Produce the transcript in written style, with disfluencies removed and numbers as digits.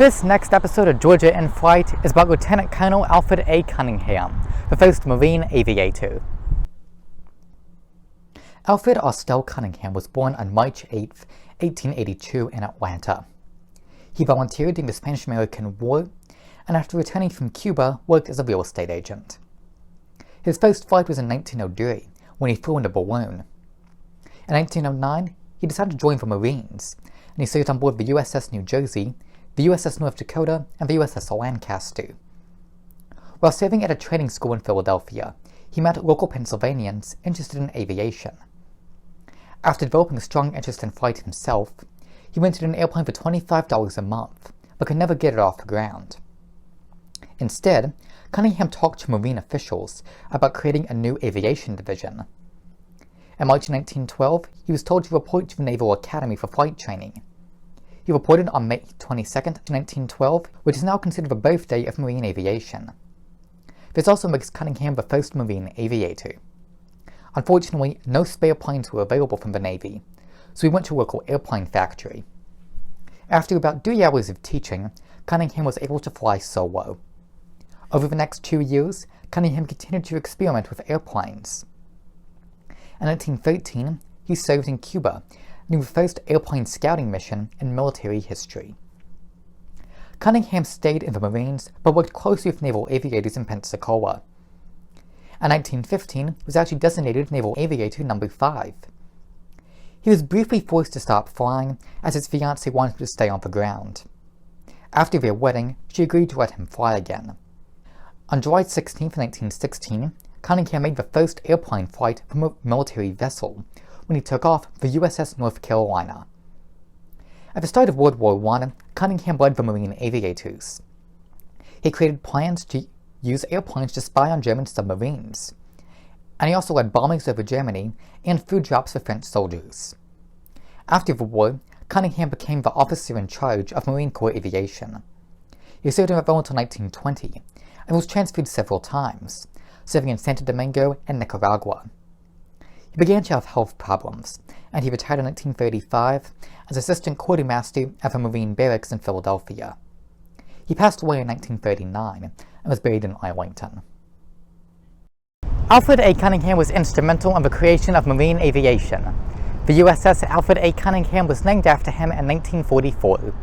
This next episode of Georgia in Flight is about Lieutenant Colonel Alfred A. Cunningham, the first Marine Aviator. Alfred Austell Cunningham was born on March 8, 1882 in Atlanta. He volunteered during the Spanish-American War, and after returning from Cuba, worked as a real estate agent. His first flight was in 1903, when he flew in a balloon. In 1909, he decided to join the Marines, and he served on board the USS New Jersey, the USS North Dakota, and the USS Lancaster. While serving at a training school in Philadelphia, he met local Pennsylvanians interested in aviation. After developing a strong interest in flight himself, he rented an airplane for $25 a month, but could never get it off the ground. Instead, Cunningham talked to Marine officials about creating a new aviation division. In March 1912, he was told to report to the Naval Academy for flight training. He reported on May 22, 1912, which is now considered the birthday of marine aviation. This also makes Cunningham the first Marine Aviator. Unfortunately, no spare planes were available from the Navy, so he went to a local airplane factory. After about 3 hours of teaching, Cunningham was able to fly solo. Over the next 2 years, Cunningham continued to experiment with airplanes. In 1913, he served in Cuba, doing the first airplane scouting mission in military history. Cunningham stayed in the Marines, but worked closely with naval aviators in Pensacola. In 1915, he was actually designated Naval Aviator No. 5. He was briefly forced to stop flying, as his fiancée wanted him to stay on the ground. After their wedding, she agreed to let him fly again. On July 16, 1916, Cunningham made the first airplane flight from a military vessel when he took off for USS North Carolina. At the start of World War I, Cunningham led the Marine Aviators. He created plans to use airplanes to spy on German submarines, and he also led bombings over Germany and food drops for French soldiers. After the war, Cunningham became the officer in charge of Marine Corps Aviation. He served in the role until 1920, and was transferred several times, serving in Santo Domingo and Nicaragua. He began to have health problems, and he retired in 1935 as assistant quartermaster at the Marine Barracks in Philadelphia. He passed away in 1939 and was buried in Arlington. Alfred A. Cunningham was instrumental in the creation of marine aviation. The USS Alfred A. Cunningham was named after him in 1944.